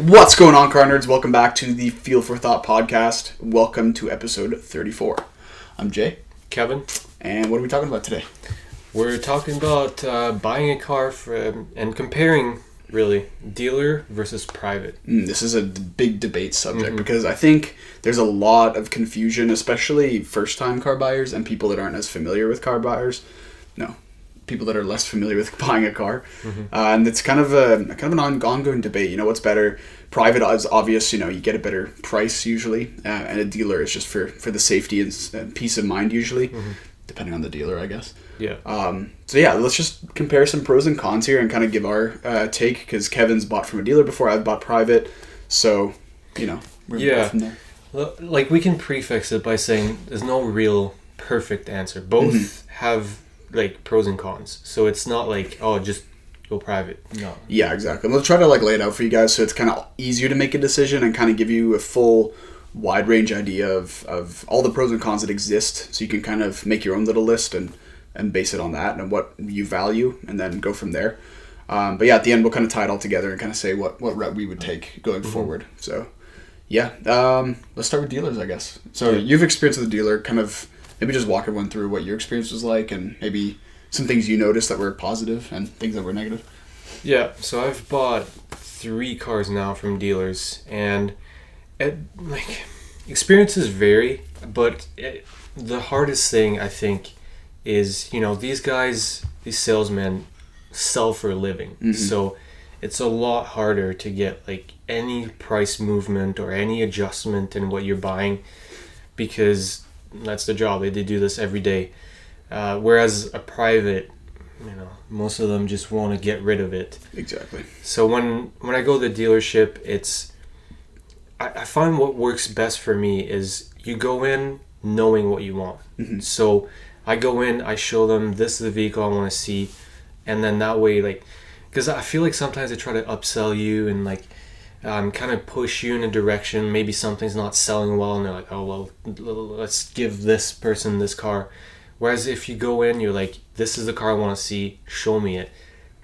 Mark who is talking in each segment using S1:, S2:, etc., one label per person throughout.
S1: What's going on, car nerds? Welcome back to the Feel for Thought podcast. Welcome to episode 34. I'm Jay.
S2: Kevin.
S1: And what are we talking about today?
S2: We're talking about buying a car and comparing, really, dealer versus private.
S1: This is a big debate subject because I think there's a lot of confusion, especially first-time car buyers and people that aren't as familiar with car buyers. No, people that are less familiar with buying a car. And it's kind of an ongoing debate. You know, what's better? Private is obvious. You know, you get a better price usually, and a dealer is just for the safety and peace of mind usually, depending on the dealer, I guess.
S2: Yeah.
S1: So yeah, let's just compare some pros and cons here and kind of give our take, because Kevin's bought from a dealer before, I've bought private, so you know, we're both from there.
S2: Like, we can prefix it by saying there's no real perfect answer. Both have like pros and cons, so it's not like, oh, just go private. No.
S1: Yeah, exactly. We'll try to lay it out for you guys so it's kind of easier to make a decision and kind of give you a full wide range idea of all the pros and cons that exist, so you can kind of make your own little list and base it on that and what you value, and then go from there. But yeah, at the end we'll kind of tie it all together and kind of say what route we would take going forward. So yeah, let's start with dealers, I guess. So you've experienced with the dealer, kind of maybe just walk everyone through what your experience was like, and maybe some things you noticed that were positive and things that were negative.
S2: Yeah, so I've bought 3 cars now from dealers, and experiences vary, but the hardest thing, I think, is, you know, these salesmen sell for a living. So it's a lot harder to get like any price movement or any adjustment in what you're buying, because that's their job. They do this every day. Whereas a private, you know, most of them just want to get rid of it.
S1: Exactly.
S2: So when I go to the dealership, I find what works best for me is you go in knowing what you want. So I go in, I show them, this is the vehicle I want to see, and then that way, like, because I feel like sometimes they try to upsell you and like kind of push you in a direction. Maybe something's not selling well, and they're like, oh well, let's give this person this car. Whereas if you go in, you're like, this is the car I want to see, show me it.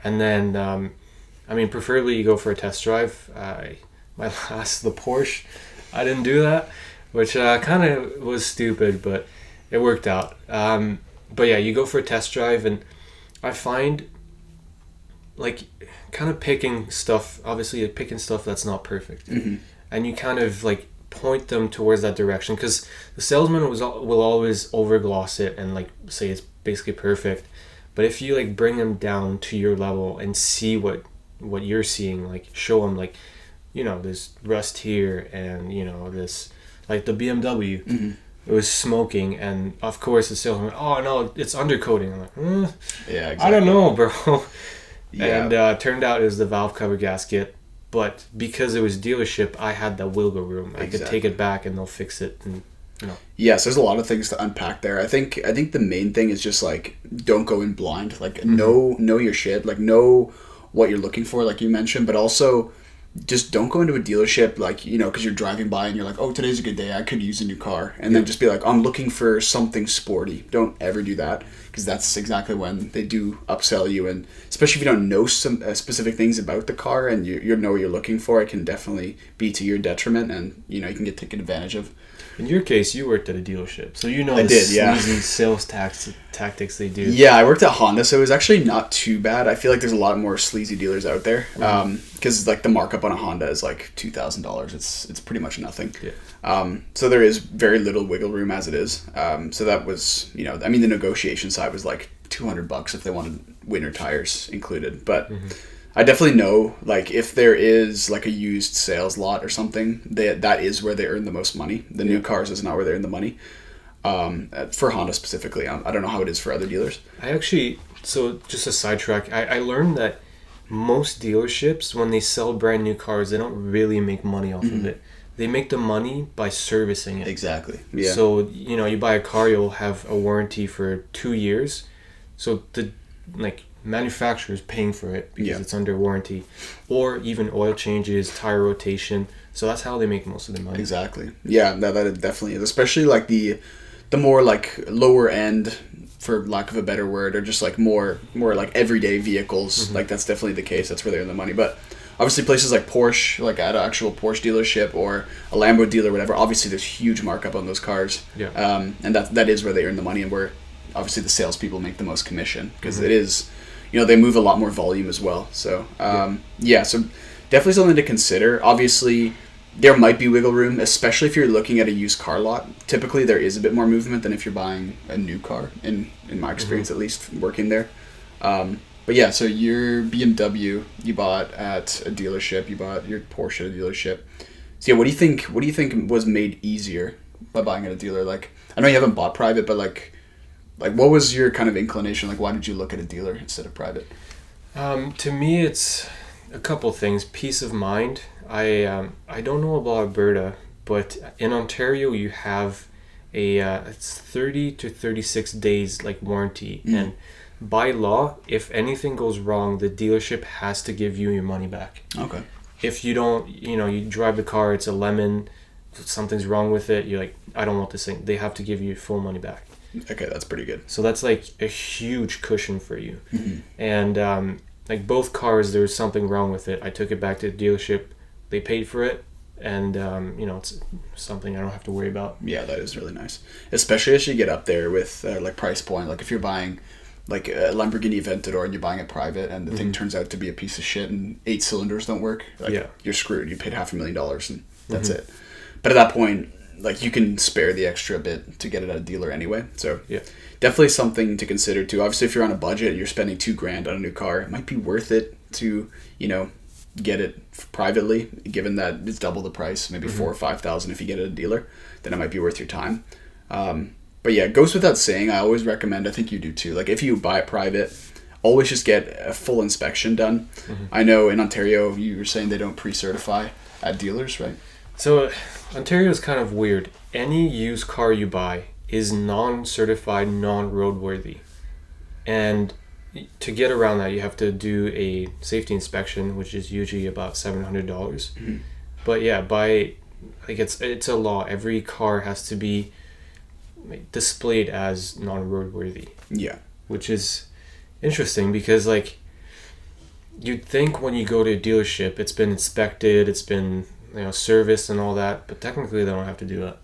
S2: And then, I mean, preferably you go for a test drive. The Porsche, I didn't do that, which kind of was stupid, but it worked out. But yeah, you go for a test drive, and I find like kind of picking stuff, obviously like picking stuff that's not perfect. And you kind of like point them towards that direction, because the salesman will always overgloss it and like say it's basically perfect. But if you like bring them down to your level and see what you're seeing, like show them, like, you know, there's rust here, and you know, this, like the BMW, it was smoking, and of course the salesman, oh no, it's undercoating. I'm like,
S1: yeah, exactly.
S2: I don't know, bro.
S1: Yeah.
S2: And turned out it was the valve cover gasket. But because it was dealership, I had that wiggle room. I could take it back and they'll fix it. And, you know.
S1: Yes, there's a lot of things to unpack there. I think the main thing is just like, don't go in blind. Like know your shit. Like know what you're looking for, like you mentioned. But also, just don't go into a dealership like, you know, because you're driving by and you're like, oh, today's a good day, I could use a new car. And then just be like, I'm looking for something sporty. Don't ever do that, because that's exactly when they do upsell you. And especially if you don't know some specific things about the car and you know what you're looking for, it can definitely be to your detriment, and you know, you can get taken advantage of.
S2: In your case, you worked at a dealership, so you know sleazy sales tactics they do.
S1: Yeah, I worked at Honda, so it was actually not too bad. I feel like there's a lot more sleazy dealers out there, because like the markup on a Honda is like $2,000. It's pretty much nothing.
S2: Yeah.
S1: So there is very little wiggle room as it is. So that was, you know, I mean, the negotiation side was like $200 if they wanted winter tires included, but. I definitely know, like, if there is like a used sales lot or something, that is where they earn the most money. The new cars is not where they earn the money. For Honda specifically, I don't know how it is for other dealers.
S2: So just a sidetrack, I learned that most dealerships, when they sell brand new cars, they don't really make money off of it. They make the money by servicing it.
S1: Exactly. Yeah.
S2: So, you know, you buy a car, you'll have a warranty for 2 years. So the manufacturer is paying for it because it's under warranty, or even oil changes, tire rotation. So that's how they make most of their money.
S1: Exactly. Yeah, that definitely is. Especially like the more like lower end, for lack of a better word, or just like more like everyday vehicles. Like that's definitely the case. That's where they earn the money. But obviously places like Porsche, like at an actual Porsche dealership or a Lambo dealer, whatever. Obviously, there's huge markup on those cars.
S2: Yeah.
S1: And that is where they earn the money, and where obviously the salespeople make the most commission, because it is, they move a lot more volume as well. So so definitely something to consider. Obviously, there might be wiggle room, especially if you're looking at a used car lot. Typically, there is a bit more movement than if you're buying a new car, in my experience, at least working there. But yeah, so your BMW you bought at a dealership, you bought your Porsche at a dealership. So yeah, what do you think was made easier by buying at a dealer? Like, I know you haven't bought private, but like what was your kind of inclination? Like, why did you look at a dealer instead of private?
S2: To me, it's a couple things. Peace of mind. I don't know about Alberta, but in Ontario you have a it's 30 to 36 days like warranty, and by law, if anything goes wrong, the dealership has to give you your money back.
S1: Okay.
S2: If you don't, you drive the car, it's a lemon, something's wrong with it, you're like, I don't want this thing. They have to give you full money back.
S1: Okay, that's pretty good.
S2: So that's like a huge cushion for you. And like both cars, there was something wrong with it. I took it back to the dealership. They paid for it, and it's something I don't have to worry about.
S1: Yeah, that is really nice, especially as you get up there with like price point. Like if you're buying like a Lamborghini Aventador and you're buying it private, and the thing turns out to be a piece of shit and 8 cylinders don't work, like you're screwed. You paid $500,000 and that's it. But at that point, like, you can spare the extra bit to get it at a dealer anyway. So definitely something to consider too. Obviously, if you're on a budget and you're spending $2,000 on a new car, it might be worth it to get it privately, given that it's double the price, maybe $4,000 or $5,000 if you get it at a dealer. Then it might be worth your time. But yeah, it goes without saying, I always recommend, I think you do too, like if you buy it private, always just get a full inspection done. I know in Ontario, you were saying they don't pre-certify at dealers, right?
S2: So Ontario is kind of weird. Any used car you buy is non-certified, non-roadworthy. And to get around that, you have to do a safety inspection, which is usually about $700. But yeah, it's a law. Every car has to be displayed as non-roadworthy. Yeah. Which is interesting because, like, you'd think when you go to a dealership, it's been inspected, it's been serviced and all that, but technically they don't have to do that.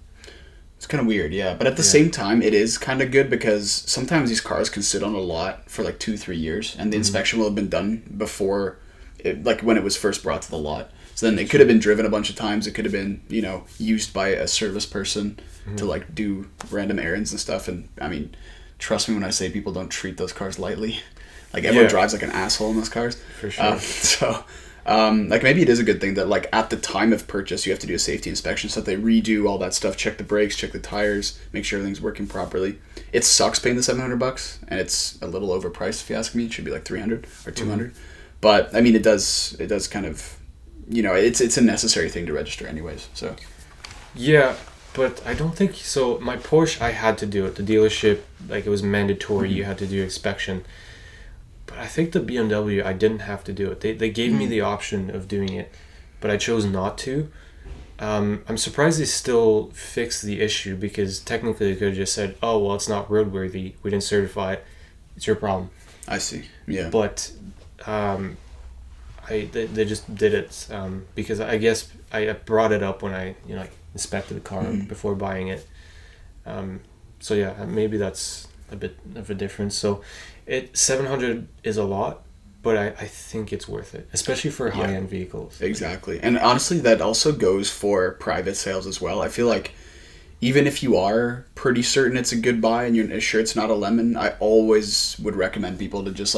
S1: It's kind of weird, yeah. But at the same time, it is kind of good because sometimes these cars can sit on a lot for like 2-3 years, and the inspection will have been done before, like when it was first brought to the lot. So then it could have been driven a bunch of times. It could have been, used by a service person to like do random errands and stuff. And I mean, trust me when I say people don't treat those cars lightly. Like everyone drives like an asshole in those cars.
S2: For sure.
S1: Like maybe it is a good thing that like at the time of purchase you have to do a safety inspection, so that they redo all that stuff, check the brakes, check the tires, make sure everything's working properly. It sucks paying the $700, and it's a little overpriced if you ask me. It should be like $300 or $200, but I mean it does kind of, it's a necessary thing to register anyways. So
S2: yeah, but I don't think so. My Porsche, I had to do it. The dealership, like, it was mandatory. You had to do inspection. But I think the BMW, I didn't have to do it. They gave me the option of doing it, but I chose not to. I'm surprised they still fixed the issue, because technically they could have just said, oh, well, it's not roadworthy. We didn't certify it. It's your problem.
S1: I see. Yeah.
S2: But they just did it because I guess I brought it up when I inspected the car before buying it. So yeah, maybe that's a bit of a difference. So $700 is a lot, but I think it's worth it, especially for high-end vehicles.
S1: Exactly. And honestly, that also goes for private sales as well. I feel like even if you are pretty certain it's a good buy and you're sure it's not a lemon, I always would recommend people to just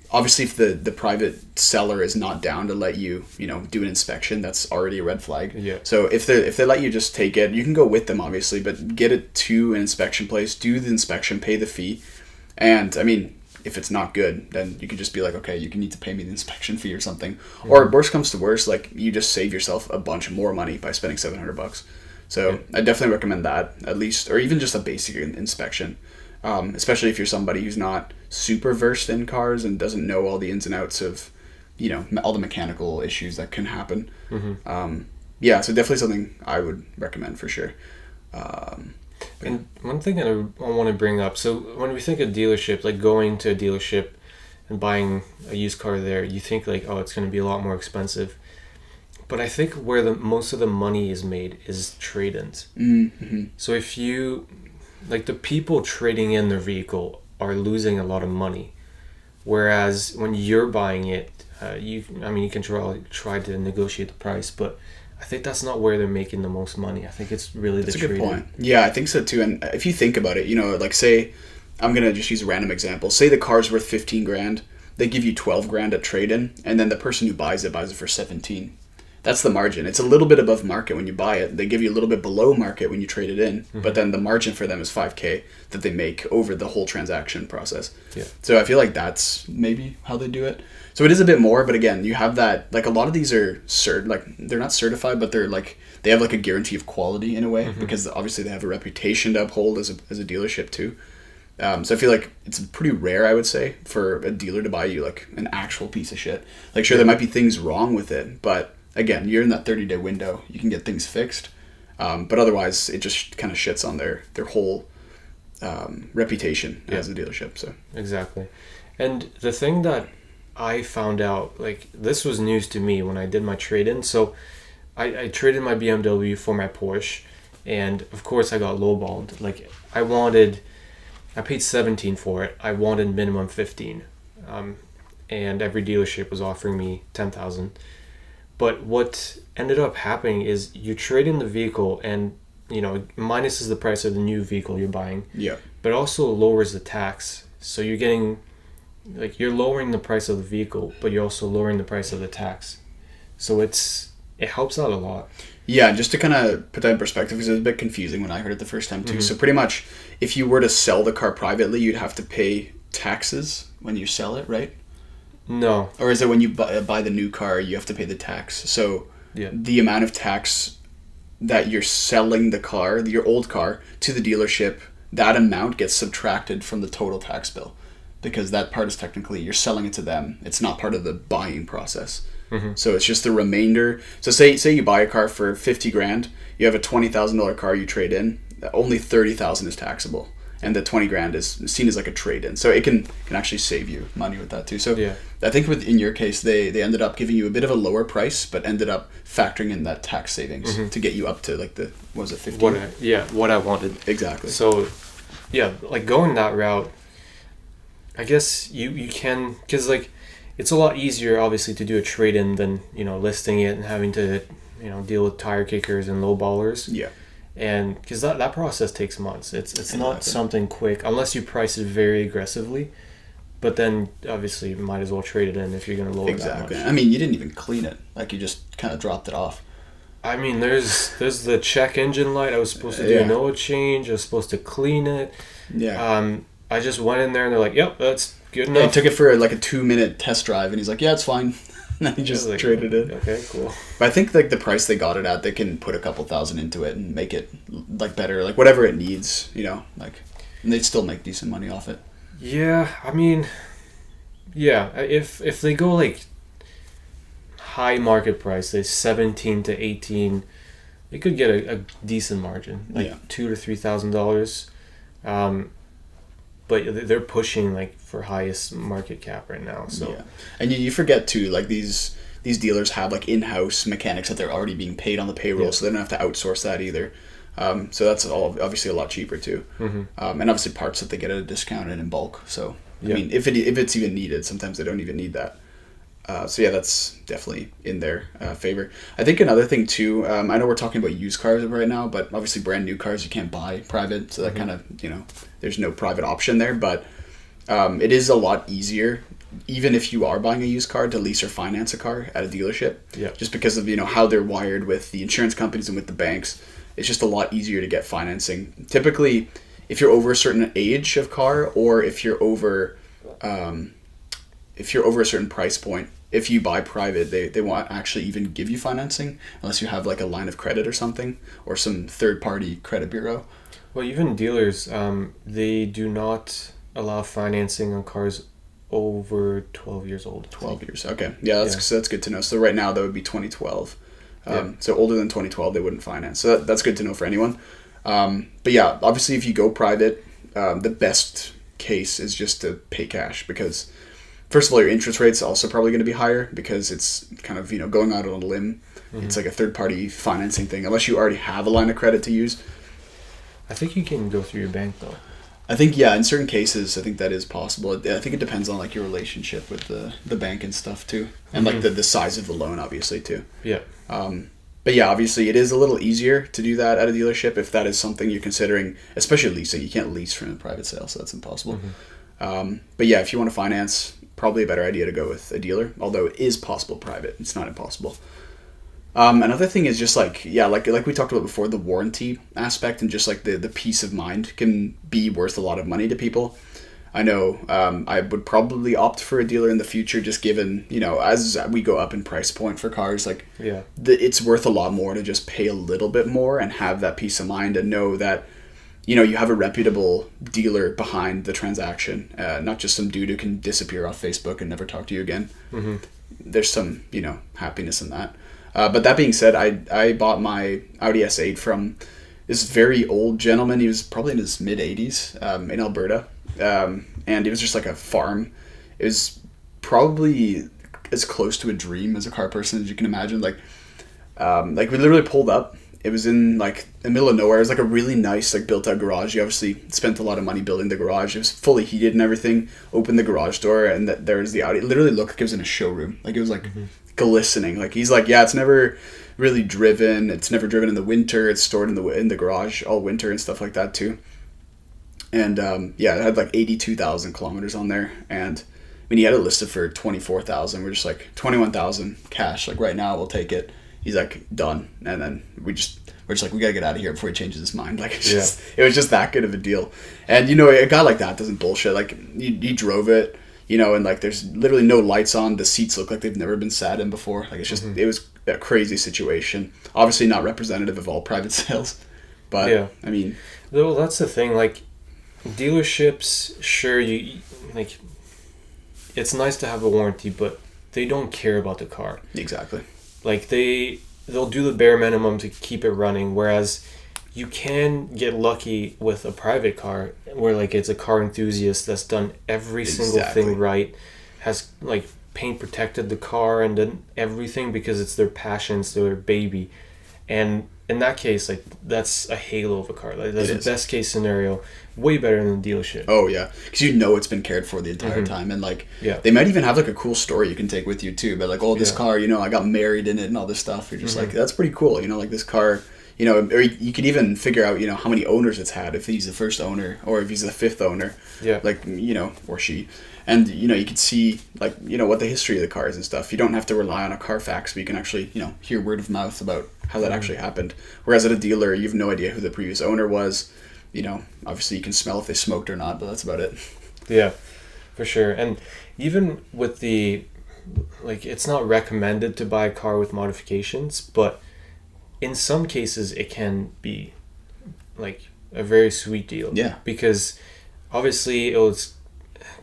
S1: obviously if the private seller is not down to let you, do an inspection, that's already a red flag.
S2: Yeah.
S1: So if they let you just take it, you can go with them obviously, but get it to an inspection place, do the inspection, pay the fee. And I mean, if it's not good, then you could just be like, okay, you can need to pay me the inspection fee or something. Or worst comes to worst, like you just save yourself a bunch more money by spending $700. So I definitely recommend that, at least, or even just a basic inspection. Especially if you're somebody who's not super versed in cars and doesn't know all the ins and outs of, all the mechanical issues that can happen. So definitely something I would recommend for sure.
S2: And one thing that I want to bring up, so when we think of dealerships, like going to a dealership, and buying a used car there, you think like, oh, it's going to be a lot more expensive. But I think where the most of the money is made is trade-ins.
S1: Mm-hmm.
S2: So if you, like the people trading in their vehicle are losing a lot of money. Whereas when you're buying it, you can try to negotiate the price, but I think that's not where they're making the most money. I think it's really
S1: That's
S2: the
S1: a good
S2: trade-in.
S1: point. Yeah, I think so too. And if you think about it, like say, I'm gonna just use a random example. Say the car's worth 15 grand, they give you 12 grand at trade-in, and then the person who buys it for 17. That's the margin. It's a little bit above market when you buy it. They give you a little bit below market when you trade it in, but then the margin for them is $5,000 that they make over the whole transaction process.
S2: Yeah.
S1: So I feel like that's maybe how they do it. So it is a bit more, but again, you have that, like a lot of these are they're not certified, but they're like, they have like a guarantee of quality in a way, because obviously they have a reputation to uphold as a dealership too. So I feel like it's pretty rare, I would say, for a dealer to buy you like an actual piece of shit. Like sure, there might be things wrong with it, but again, you're in that 30-day window, you can get things fixed. But otherwise, it just kind of shits on their whole reputation as a dealership. So
S2: Exactly. And the thing that I found out, like this was news to me when I did my trade-in. So I traded my BMW for my Porsche, and of course I got lowballed. Like I paid 17 for it. I wanted minimum 15, and every dealership was offering me 10,000. But what ended up happening is you trade in the vehicle, and minuses the price of the new vehicle you're buying.
S1: yeah,
S2: But it also lowers the tax. So you're getting, like, you're lowering the price of the vehicle, but you're also lowering the price of the tax. So it helps out a lot.
S1: yeah. Just to kind of put that in perspective, because it was a bit confusing when I heard it the first time too. So pretty much, if you were to sell the car privately, you'd have to pay taxes when you sell it, right?
S2: No.
S1: Or is it when you buy the new car, you have to pay the tax? So
S2: Yeah.
S1: the amount of tax that you're selling the car, your old car, to the dealership, that amount gets subtracted from the total tax bill, because that part is technically, you're selling it to them. It's not part of the buying process. So it's just the remainder. So say you buy a car for 50 grand, you have a $20,000 car you trade in, only 30,000 is taxable. And the 20 grand is seen as like a trade-in. So it can actually save you money with that too. So
S2: Yeah.
S1: I think in your case, they ended up giving you a bit of a lower price, but ended up factoring in that tax savings to get you up to like what was it, 15?
S2: What I wanted.
S1: Exactly.
S2: So, yeah, like going that route, I guess you can, because like it's a lot easier obviously to do a trade-in than listing it and having to deal with tire kickers and low ballers.
S1: Yeah.
S2: And because that process takes months. It's
S1: Exactly.
S2: not something quick unless you price it very aggressively. But then obviously you might as well trade it in if you're going to lower
S1: Exactly.
S2: that much.
S1: I mean, you didn't even clean it. Like you just kind of dropped it off.
S2: I mean, there's the check engine light. I was supposed to do
S1: Yeah.
S2: an oil change. I was supposed to clean it.
S1: Yeah.
S2: I just went in there and they're like, "Yep, that's good
S1: Yeah,
S2: enough."
S1: he took it for like a 2-minute test drive, and he's like, "Yeah, it's fine." And then he just
S2: Like,
S1: traded it.
S2: Okay, cool.
S1: But I think like the price they got it at, they can put a couple thousand into it and make it like better, like whatever it needs, like, and they'd still make decent money off it.
S2: Yeah, I mean, yeah, if they go like high market price, say 17 to 18, they could get a decent margin, like $2,000 to $3,000. But they're pushing like for highest market cap right now. So
S1: yeah, and you forget too, like these dealers have like in-house mechanics that they're already being paid on the payroll, so they don't have to outsource that either. So that's all obviously a lot cheaper too. And obviously parts that they get at a discount and in bulk. So I mean, if it's even needed, sometimes they don't even need that. So yeah, that's definitely in their favor. I think another thing too, I know we're talking about used cars right now, but obviously brand new cars you can't buy private, so that kind of, there's no private option there, but it is a lot easier, even if you are buying a used car, to lease or finance a car at a dealership.
S2: Yeah.
S1: Just because of, how they're wired with the insurance companies and with the banks. It's just a lot easier to get financing. Typically, if you're over a certain age of car, or if you're over a certain price point, if you buy private, they won't actually even give you financing unless you have like a line of credit or something, or some third-party credit bureau.
S2: well, even dealers, they do not allow financing on cars over 12 years old.
S1: 12 years. Okay. Yeah, that's good to know. So right now that would be 2012. So older than 2012, they wouldn't finance. So that's good to know for anyone. But yeah, obviously if you go private, the best case is just to pay cash, because first of all, your interest rate's also probably going to be higher because it's kind of, going out on a limb. It's like a third-party financing thing, unless you already have a line of credit to use.
S2: I think you can go through your bank though.
S1: I think, yeah, in certain cases, I think that is possible. I think it depends on like your relationship with the bank and stuff too, and like the size of the loan, obviously too.
S2: Yeah.
S1: But yeah, obviously it is a little easier to do that at a dealership if that is something you're considering, especially leasing. You can't lease from a private sale, so that's impossible. But yeah, if you want to finance, probably a better idea to go with a dealer, although it is possible private. It's not impossible. Another thing is just like we talked about before, the warranty aspect and just like the peace of mind can be worth a lot of money to people. I know I would probably opt for a dealer in the future, just given, as we go up in price point for cars, like it's worth a lot more to just pay a little bit more and have that peace of mind and know that, you have a reputable dealer behind the transaction, not just some dude who can disappear off Facebook and never talk to you again. There's some, happiness in that. But that being said, I bought my Audi S8 from this very old gentleman. He was probably in his mid-80s in Alberta. And it was just like a farm. It was probably as close to a dream as a car person as you can imagine. Like we literally pulled up. It was in like the middle of nowhere. It was like a really nice like built out garage. You obviously spent a lot of money building the garage. It was fully heated and everything. Opened the garage door and there was the Audi. It literally looked like it was in a showroom. Like it was like glistening. Like he's like, yeah, it's never really driven. It's never driven in the winter. It's stored in the garage all winter and stuff like that too. And it had like 82,000 kilometers on there. And I mean, he had it listed for 24,000. We're just like 21,000 cash. Like right now, we'll take it. He's like done. And then we're just like, we gotta get out of here before he changes his mind. Like it was just that good of a deal. And a guy like that doesn't bullshit. Like he drove it, and like there's literally no lights on. The seats look like they've never been sat in before. Like it's just it was a crazy situation. Obviously not representative of all private sales, but yeah. I mean,
S2: well, that's the thing. Like dealerships, sure, you like. It's nice to have a warranty, but they don't care about the car.
S1: Exactly.
S2: Like they'll do the bare minimum to keep it running, whereas you can get lucky with a private car where like it's a car enthusiast that's done every single thing right, has like paint protected the car and done everything because it's their passion, it's their baby. And in that case, like that's a halo of a car. Like that's the best case scenario, way better than the dealership.
S1: Oh yeah, because it's been cared for the entire time, and like they might even have like a cool story you can take with you too. But like, this car, I got married in it and all this stuff. You're just like, that's pretty cool. Like this car, or you could even figure out how many owners it's had, if he's the first owner or if he's the fifth owner. Yeah. Like or she. And, you could see, like, what the history of the car is and stuff. You don't have to rely on a Carfax, but you can actually, hear word of mouth about how that actually happened. Whereas at a dealer, you have no idea who the previous owner was. Obviously you can smell if they smoked or not, but that's about it.
S2: Yeah, for sure. And even with it's not recommended to buy a car with modifications, but in some cases it can be, like, a very sweet deal.
S1: Yeah.
S2: Because obviously it'll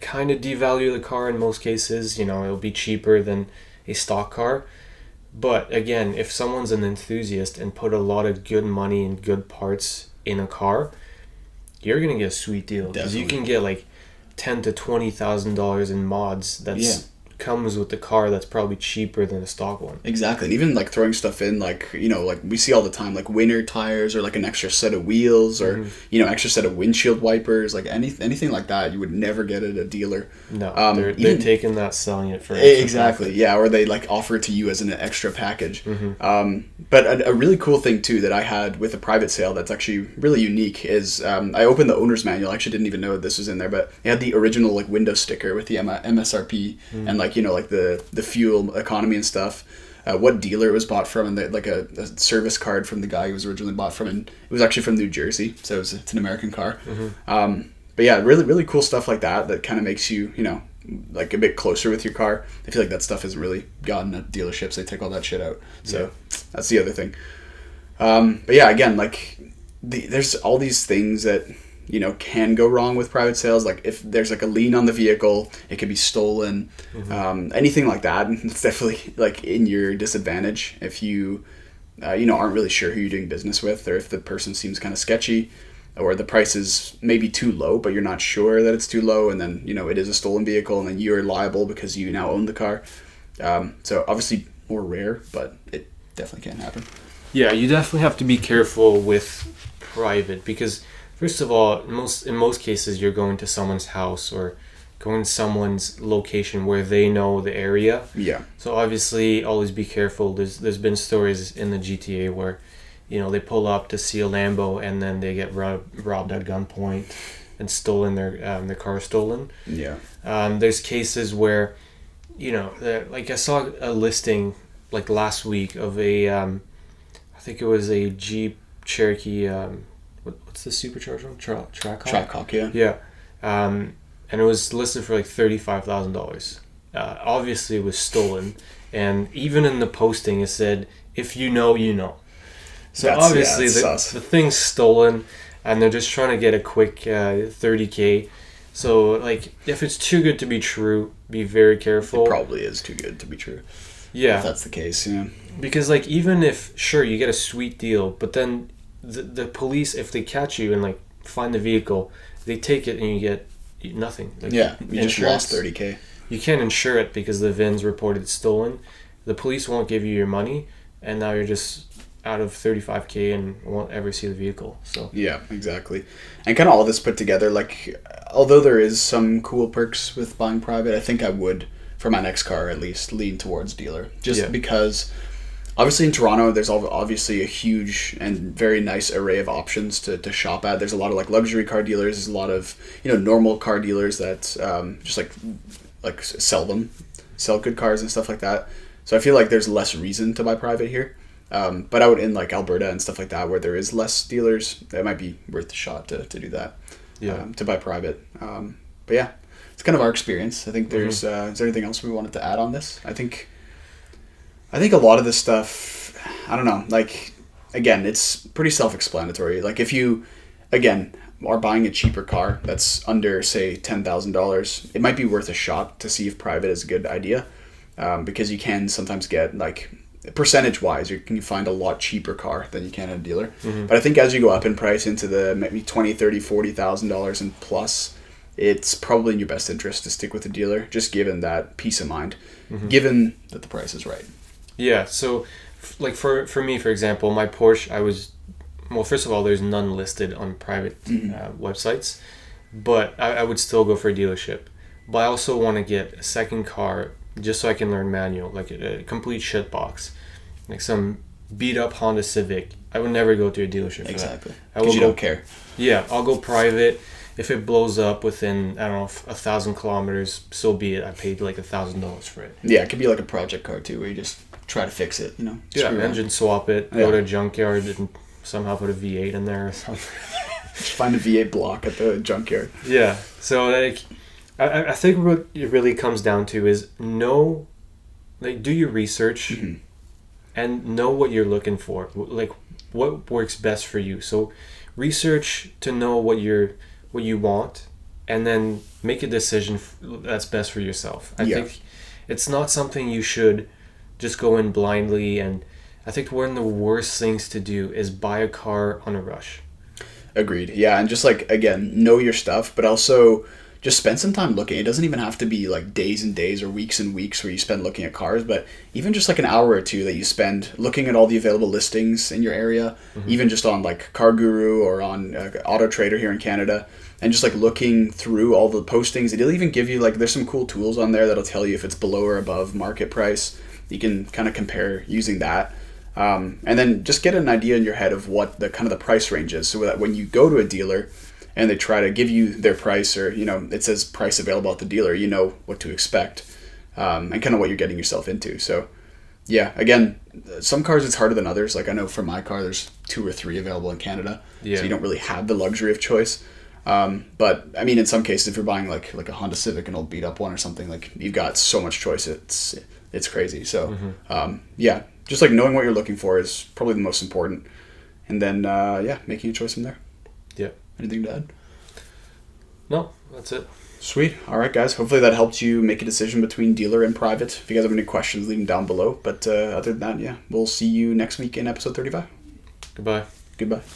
S2: kind of devalue the car in most cases. It'll be cheaper than a stock car, but again, if someone's an enthusiast and put a lot of good money and good parts in a car, you're gonna get a sweet deal because you can get like $10,000 to $20,000 in mods comes with the car that's probably cheaper than a stock one.
S1: Exactly. And even like throwing stuff in, like, like we see all the time, like winter tires or like an extra set of wheels or extra set of windshield wipers, like anything like that you would never get at a dealer.
S2: No, they're taking that, selling it for
S1: exactly profit. Yeah, or they like offer it to you as an extra package. But a really cool thing too that I had with a private sale that's actually really unique is I opened the owner's manual. I actually didn't even know this was in there, but it had the original like window sticker with the MSRP and like like the fuel economy and stuff, what dealer it was bought from, and like a service card from the guy who was originally bought from, and it was actually from New Jersey, so it's an American car. But yeah, really really cool stuff like that kind of makes you like a bit closer with your car. I feel like that stuff isn't really gotten at dealerships. They take all that shit out, so that's the other thing. But yeah, again, like there's all these things that can go wrong with private sales. Like if there's like a lien on the vehicle, it could be stolen, anything like that. It's definitely like in your disadvantage if you, aren't really sure who you're doing business with, or if the person seems kind of sketchy. or the price is maybe too low, but you're not sure that it's too low, and then it is a stolen vehicle, and then you're liable because you now own the car. So obviously more rare, but it definitely can happen.
S2: Yeah, you definitely have to be careful with private because, first of all, in most cases, you're going to someone's house or going to someone's location where they know the area.
S1: Yeah.
S2: So obviously, always be careful. There's been stories in the GTA where, they pull up to see a Lambo and then they get robbed at gunpoint and stolen their car stolen.
S1: Yeah.
S2: There's cases where, like I saw a listing like last week of a, I think it was a Jeep Cherokee. What's the supercharged one? Trackhawk.
S1: Trackhawk, yeah.
S2: Yeah. And it was listed for like $35,000. Obviously, it was stolen, and even in the posting, it said, "If you know, you know." So obviously, the thing's stolen, and they're just trying to get a quick $30K. So, like, if it's too good to be true, be very careful.
S1: It probably is too good to be true.
S2: Yeah,
S1: if that's the case, yeah.
S2: Because, like, even if you get a sweet deal, but then the police, if they catch you and like find the vehicle, they take it and you get nothing. Like,
S1: you just lost $30K.
S2: You can't insure it because the VIN's reported stolen. The police won't give you your money, and now you're just out of $35K and won't ever see the vehicle. So
S1: yeah, exactly. And kind of all this put together, like, although there is some cool perks with buying private, I think I would, for my next car at least, lean towards dealer. Just because obviously in Toronto there's obviously a huge and very nice array of options to shop at. There's a lot of like luxury car dealers, there's a lot of normal car dealers that just like sell good cars and stuff like that. So I feel like there's less reason to buy private here. But out in like Alberta and stuff like that, where there is less dealers, it might be worth the shot to do that. To buy private. But yeah, it's kind of our experience. I think there's is there anything else we wanted to add on this? I think a lot of this stuff, I don't know, like, again, it's pretty self-explanatory. Like, if you, again, are buying a cheaper car that's under, say, $10,000, it might be worth a shot to see if private is a good idea, because you can sometimes get, like, percentage-wise, you can find a lot cheaper car than you can at a dealer. But I think as you go up in price into the maybe $20,000, $30,000, $40,000 and plus, it's probably in your best interest to stick with a dealer, just given that peace of mind, given that the price is right.
S2: Yeah, so like for me, for example, my Porsche, first of all, there's none listed on private websites, but I would still go for a dealership. But I also want to get a second car just so I can learn manual, like a complete shit box, like some beat up Honda Civic. I would never go to a dealership for
S1: exactly.
S2: that.
S1: Because you don't care.
S2: Yeah, I'll go private. If it blows up within, I don't know, 1,000 kilometers, so be it. I paid like $1,000 for it.
S1: Yeah, it could be like a project car too, where you just try to fix it,
S2: Yeah, engine swap it, go to a junkyard and somehow put a V8 in there or something.
S1: Just find a V8 block at the junkyard.
S2: Yeah, so like, I think what it really comes down to is do your research and know what you're looking for, like what works best for you. So research to know what you want, and then make a decision that's best for yourself. I think it's not something you should just go in blindly, and I think one of the worst things to do is buy a car on a rush.
S1: Agreed. Yeah, and just like, again, know your stuff, but also just spend some time looking. It doesn't even have to be like days and days or weeks and weeks where you spend looking at cars, but even just like an hour or two that you spend looking at all the available listings in your area, even just on like Car Guru or on Auto Trader here in Canada, and just like looking through all the postings. It'll even give you like, there's some cool tools on there that'll tell you if it's below or above market price. You can kind of compare using that. And then just get an idea in your head of what the kind of the price range is, so that when you go to a dealer and they try to give you their price, or it says price available at the dealer, you know what to expect, and kind of what you're getting yourself into. So yeah, again, some cars it's harder than others. Like, I know for my car there's 2 or 3 available in Canada, so you don't really have the luxury of choice. But I mean, in some cases, if you're buying like a Honda Civic, an old beat up one or something, like, you've got so much choice, it's crazy. So yeah, just like knowing what you're looking for is probably the most important, and then making a choice from there.
S2: Yeah.
S1: Anything to add?
S2: No, that's it.
S1: Sweet. All right, guys. Hopefully that helped you make a decision between dealer and private. If you guys have any questions, leave them down below. But other than that, yeah, we'll see you next week in episode 35.
S2: Goodbye.
S1: Goodbye.